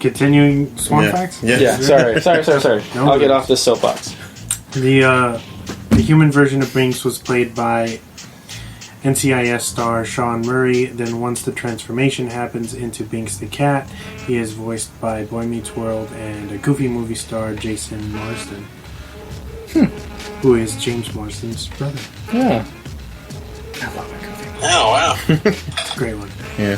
Continuing Swan Facts? Yeah. Sorry. No I'll get off this soapbox. The human version of Binks was played by NCIS star Sean Murray. Then once the transformation happens into Binks the Cat, he is voiced by Boy Meets World and a Goofy movie star Jason Marsden. Who is James Marsden's brother. Yeah. I love that Goofy movie. Oh, wow. It's a great one. Yeah.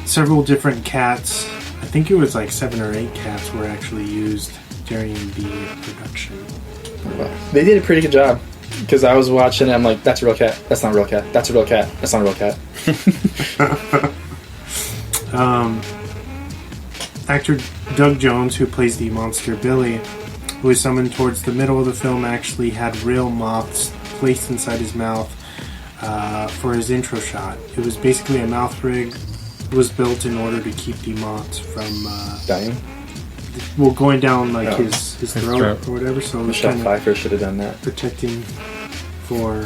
Several different cats, I think it was like 7 or 8 cats were actually used during the production. They did a pretty good job. Because I was watching it, I'm like, that's a real cat. That's not a real cat. That's a real cat. That's not a real cat. Actor Doug Jones, who plays the monster Billy, who is summoned towards the middle of the film, actually had real moths placed inside his mouth for his intro shot. It was basically a mouth rig. It was built in order to keep the moths from Dying? well, going down like his throat or whatever. So it was Michelle kind of Pfeiffer should have done that. protecting for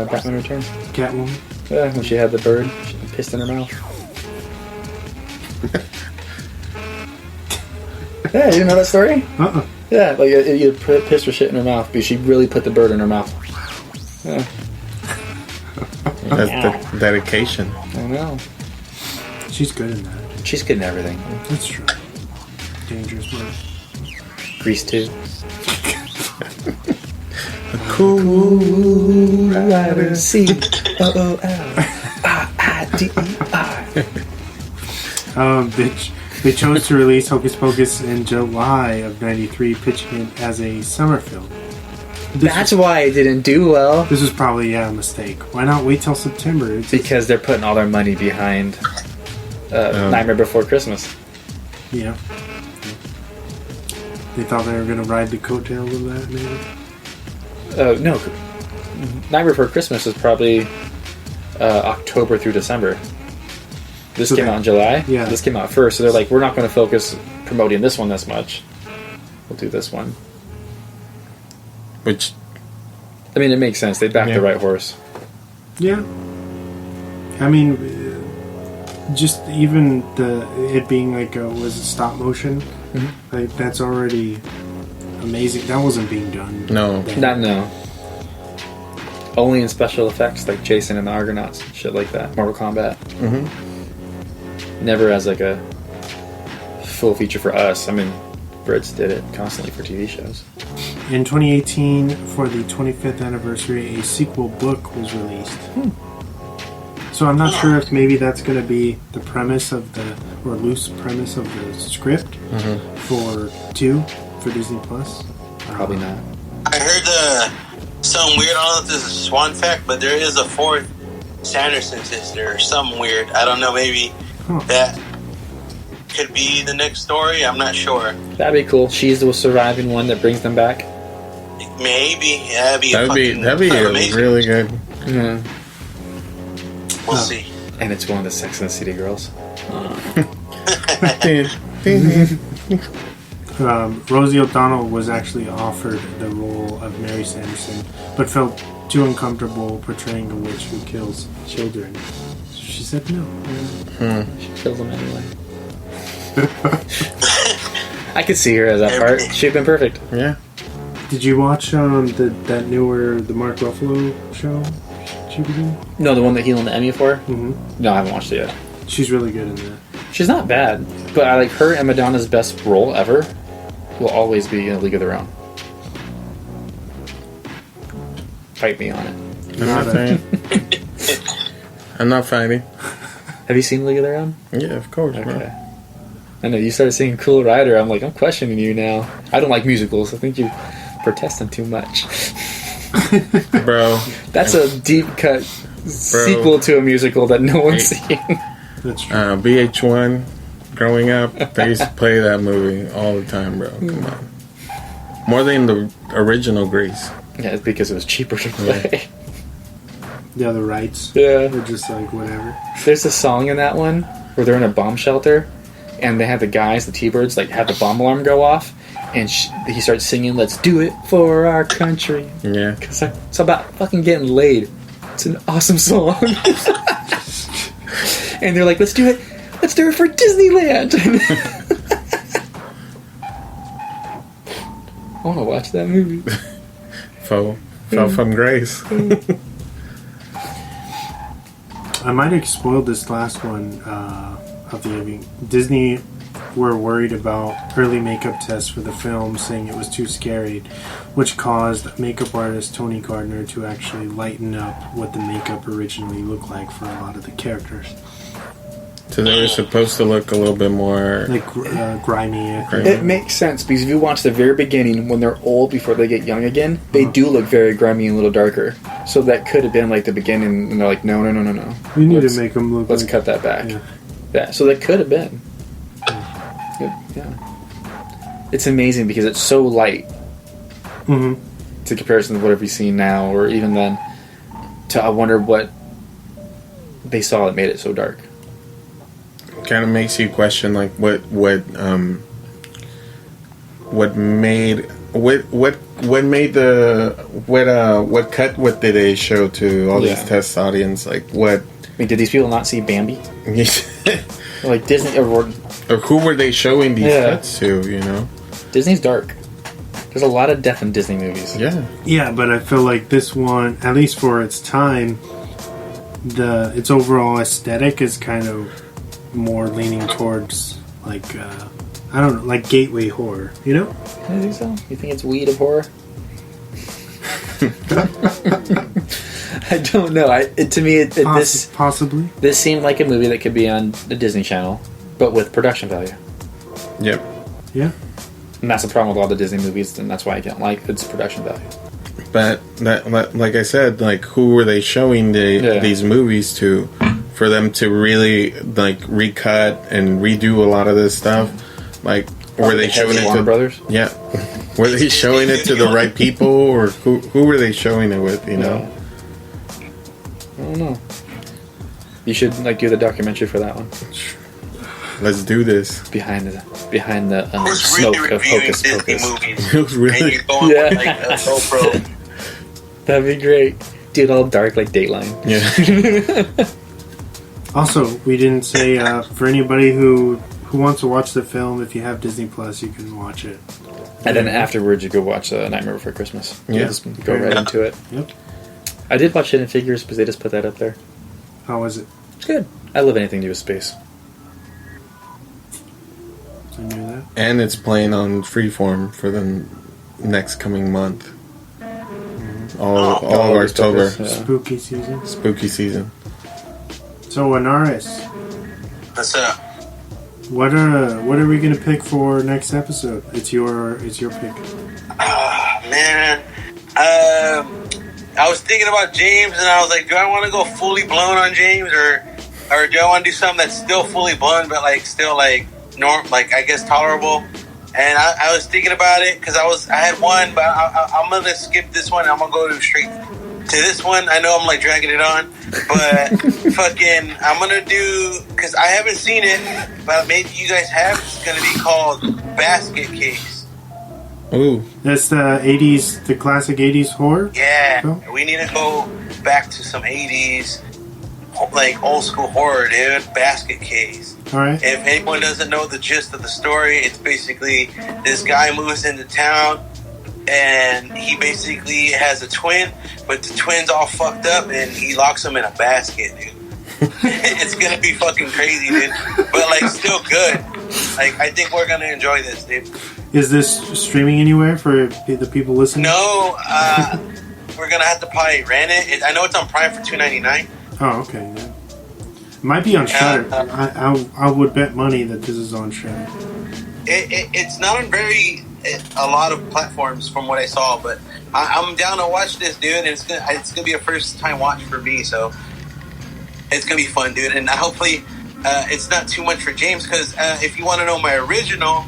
Batman Returns. Catwoman. Yeah, when she had the bird, she pissed in her mouth. Yeah, you didn't know that story? Yeah, like you pissed her shit in her mouth, but she really put the bird in her mouth. Yeah. That's the dedication. I know. She's good in that. She's good in everything. That's true. Dangerous one. Grease too. Cool rider. C-O-O-L-R-I-D-E-R. They chose to release Hocus Pocus in July of '93, pitching it as a summer film. That's why it didn't do well. This was probably a mistake. Why not wait till September? Because they're putting all their money behind Nightmare Before Christmas. Yeah. They thought they were going to ride the coattails of that, maybe? No. Nightmare Before Christmas is probably October through December. This came out in July. Yeah. This came out first, so they're like, we're not going to focus promoting this one this much. We'll do this one. Which, I mean, it makes sense. They backed the right horse. Yeah. I mean, just even it being like was it stop motion? Mm-hmm. Like that's already amazing. That wasn't being done. no. No. Only in special effects, like Jason and the Argonauts, shit like that. Mortal Kombat. Mm-hmm. Never as like a full feature for us. I mean, Brits did it constantly for TV shows. In 2018, for the 25th anniversary, a sequel book was released. So I'm not sure if maybe that's going to be the premise of or loose premise of the script for Disney Plus. Probably not. I heard something weird. I don't know if this is a Swan fact, but there is a 4th Sanderson sister or something weird. I don't know, maybe that could be the next story. I'm not sure. That'd be cool. She's the surviving one that brings them back. Maybe. Yeah, That'd be amazing. really good. Yeah. We'll see. And it's one of the Sex and the City girls. Rosie O'Donnell was actually offered the role of Mary Sanderson, but felt too uncomfortable portraying a witch who kills children. So she said no. She kills them anyway. I could see her as that part. She'd been perfect. Yeah. Did you watch that newer the Mark Ruffalo show? She was in? No, the one that he won the Emmy for? Mm-hmm. No, I haven't watched it yet. She's really good in that. She's not bad, but I like her and Madonna's best role ever will always be in A League of Their Own. Fight me on it. I'm not fighting. Have you seen League of Their Own? Yeah, of course, Okay. bro. I know, you started singing Cool Rider. I'm like, I'm questioning you now. I don't like musicals. I think you're protesting too much. Bro. That's a deep cut sequel to a musical that no one's seen. That's true. VH1, growing up, they used to play that movie all the time, bro. Come on. More than the original Grease. Yeah, it's because it was cheaper to play. The other rights. Yeah. They're just like whatever. There's a song in that one where they're in a bomb shelter and they have the guys, the T-Birds, like have the bomb alarm go off and he starts singing, "Let's do it for our country." Yeah. It's about fucking getting laid. It's an awesome song. And they're like, let's do it for Disneyland. I want to watch that movie. Fell from grace. I might have spoiled this last one of the evening. Disney were worried about early makeup tests for the film, saying it was too scary, which caused makeup artist Tony Gardner to actually lighten up what the makeup originally looked like for a lot of the characters. So they were supposed to look a little bit more... Like grimy. It makes sense, because if you watch the very beginning, when they're old before they get young again, they do look very grimy and a little darker. So that could have been like the beginning, and they're like, no. We need to make them look. Let's cut that back. Yeah. So that could have been. Yeah. It's amazing because it's so light. Mm-hmm. To comparison to whatever you've seen now, or even then. I wonder what they saw that made it so dark. Kind of makes you question, like, what did they show to all these test audience? Like, what? I mean, did these people not see Bambi? Like Disney, or who were they showing these cuts to? You know, Disney's dark. There's a lot of death in Disney movies. Yeah, but I feel like this one, at least for its time, its overall aesthetic is kind of more leaning towards, like, I don't know, like gateway horror, you know? I think so. You think it's weed of horror? I don't know. To me, possibly. This seemed like a movie that could be on the Disney Channel, but with production value. Yep. Yeah. And that's the problem with all the Disney movies, and that's why I don't like its production value. But like I said, like, who were they showing these movies to, for them to really, like, recut and redo a lot of this stuff? Like, were they showing it to Brothers? Yeah, were they showing it to the right people, or who were they showing it with? You know, I don't know. You should, like, do the documentary for that one. Let's do this. Behind the smoke of Hocus Pocus. It was really, and you're going with, like, a GoPro. That'd be great. Do it all dark like Dateline. Yeah. Also, we didn't say for anybody who wants to watch the film, if you have Disney Plus, you can watch it. And then afterwards, you go watch Nightmare Before Christmas. Yeah. Just go right into it. Yep. I did watch Hidden Figures because they just put that up there. How was it? It's good. I love anything to do with space. I knew that. And it's playing on Freeform for the next coming month. All of October. Spooky season. Spooky season. So, Anaris, What's up? what are we gonna pick for next episode? It's your pick. Man. I was thinking about James, and I was like, do I want to go fully blown on James, or do I want to do something that's still fully blown, but, like, still, like, I guess tolerable? And I was thinking about it, because I had one, but I'm going to skip this one. I'm going to go straight to this one. I know I'm, like, dragging it on, but fucking, I'm going to do, because I haven't seen it, but maybe you guys have. It's going to be called Basket Case. Ooh. That's the classic 80s horror? Yeah, film? We need to go back to some 80s, like, old school horror, dude. Basket Case. Alright. If anyone doesn't know the gist of the story, it's basically this guy moves into town, and he basically has a twin, but the twin's all fucked up, and he locks him in a basket, dude. It's gonna be fucking crazy, dude. But, like, still good. Like, I think we're gonna enjoy this, dude. Is this streaming anywhere for the people listening? No, we're gonna have to probably rent it. I know it's on Prime for $2.99. Oh, okay. Yeah. It might be on Shudder. I would bet money that this is on Shudder. It's not on a lot of platforms from what I saw, but I'm down to watch this, dude. And it's gonna be a first time watch for me, so it's gonna be fun, dude. And hopefully, it's not too much for James, because if you want to know my original,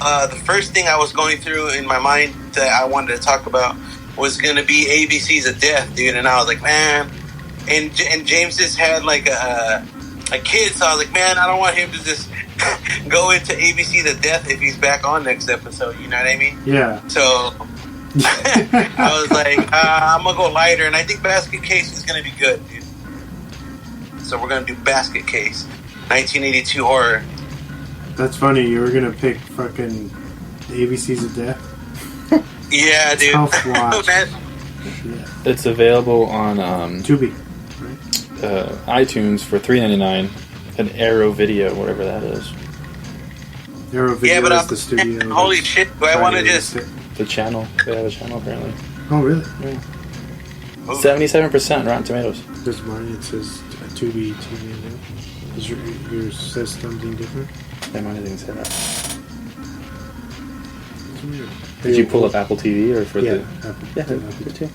the first thing I was going through in my mind that I wanted to talk about was gonna be ABC's of Death, dude. And I was like, man. And James just had, like, a kid, so I was like, man, I don't want him to just go into ABC to death if he's back on next episode, you know what I mean? Yeah. So I was like, I'm gonna go lighter, and I think Basket Case is gonna be good, dude. So so we're gonna do Basket Case, 1982 horror. That's funny. You were gonna pick fucking ABCs of Death. Yeah, dude. Tough watch. Man, Yeah. It's available on Tubi. iTunes for $3.99. An Arrow Video, whatever that is. Arrow Video yeah, but is the studio. holy shit! Do I want to just? The channel. They have a channel apparently. Oh, really? Yeah. 77% Rotten Tomatoes. There's mine. It says Tubi TV. Is yours says something different? Yeah, mine doesn't say that. It's weird. Did you pull up Apple TV or for Yeah, the? Apple. Yeah, Apple. too.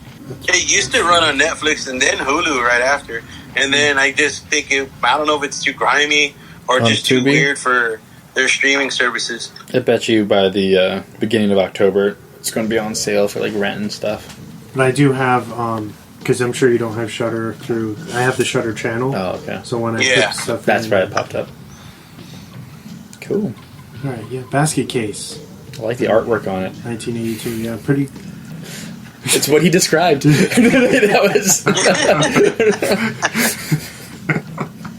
It used to run on Netflix and then Hulu right after, and then I just think I don't know if it's too grimy or just too Tubi? weird for their streaming services. I bet you by the beginning of October, it's going to be on sale for like rent and stuff. But I do have, because I'm sure you don't have Shudder through. I have the Shudder channel. Oh, okay. So when I Yeah. put stuff That's in, right. It popped up. Cool. All right, yeah. Basket Case, I like the artwork on it. 1982. Yeah, pretty. It's what he described. That was.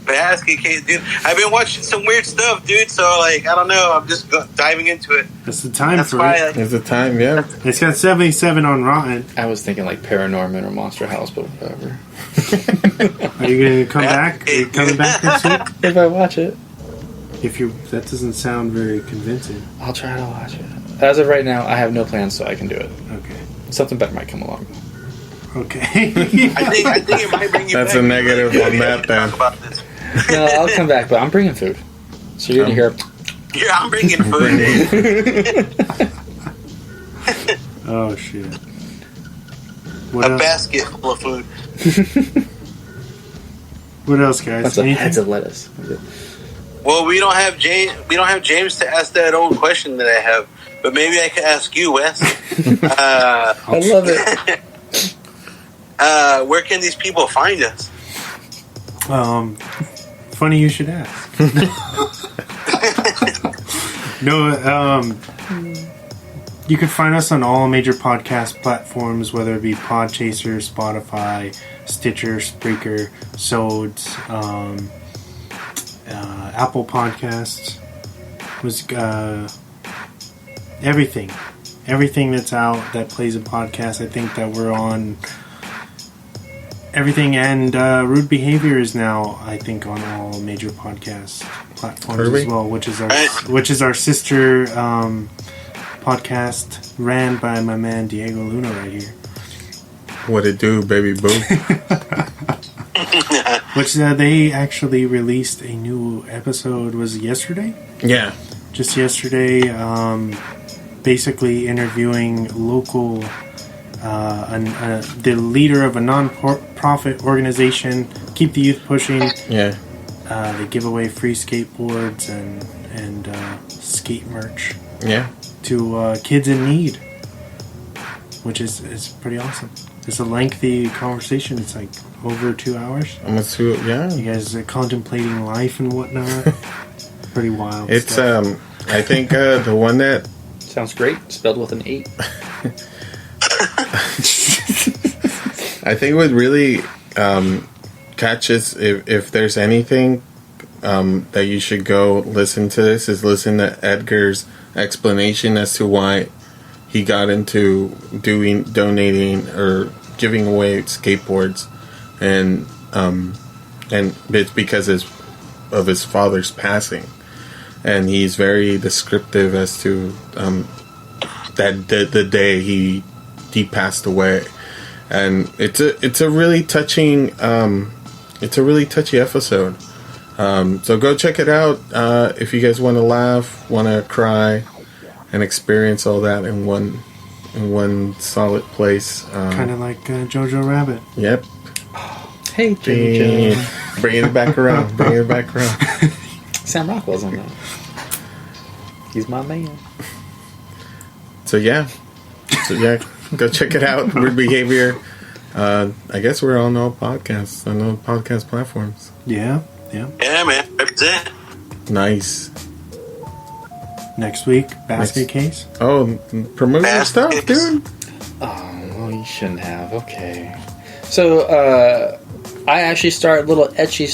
Basket Case, dude. I've been watching some weird stuff, dude. So like, I don't know. I'm just diving into it. That's the time That's for why. it. There's a time, yeah. It's got 77 on Rotten. I was thinking like Paranorman or Monster House, but whatever. Are you going to come back? Are you coming back next week? If I watch it, That doesn't sound very convincing. I'll try to watch it. As of right now, I have no plans, so I can do it. Okay. Something better might come along. Okay. I think it might bring you. That's back. a negative on that, then. Talk about this. No, I'll come back, but I'm bringing food. So you're gonna hear. Yeah, I'm bringing food. Oh shit. A What else? basket full of food. What else, guys? That's a Anything? heads of lettuce. Well, we don't have James. We don't have James to ask that old question that I have. But maybe I could ask you, Wes. I love it. Where can these people find us? Funny you should ask. No, you can find us on all major podcast platforms, whether it be Podchaser, Spotify, Stitcher, Spreaker, Sods, Apple Podcasts, everything that's out that plays a podcast. I think that we're on everything, and Rude Behavior is now, I think, on all major podcast platforms as well, which is our sister podcast ran by my man Diego Luna right here. What it do, baby boo? Which they actually released a new episode. Was it yesterday? Yeah. Just yesterday. Basically interviewing local, the leader of a non-profit organization, Keep the Youth Pushing. Yeah. They give away free skateboards and skate merch Yeah. to kids in need, which is pretty awesome. It's a lengthy conversation. It's like over 2 hours. Yeah. You guys are contemplating life and whatnot. Pretty wild. It's stuff. I think the one that Sounds great. Spelled with an 8. I think would really catch us if there's anything that you should go listen to this is listen to Edgar's explanation as to why he got into donating or giving away skateboards, and it's because of his father's passing, and he's very descriptive as to that the day he passed away, and it's a really touching it's a really touchy episode. So go check it out if you guys want to laugh, want to cry, and experience all that in one solid place. Kind of like Jojo Rabbit. Yep. Hey, Jimmy. Bringing it back around. Bringing it back around. Sam Rockwell's on that. He's my man. So yeah, go check it out. Weird Behavior. I guess we're on all podcasts, on all podcast platforms. Yeah. Yeah, man. Represent. Nice. Next week, Basket Case. Oh, promote your stuff, dude. Oh, well, you shouldn't have. Okay. So, I actually start little etchy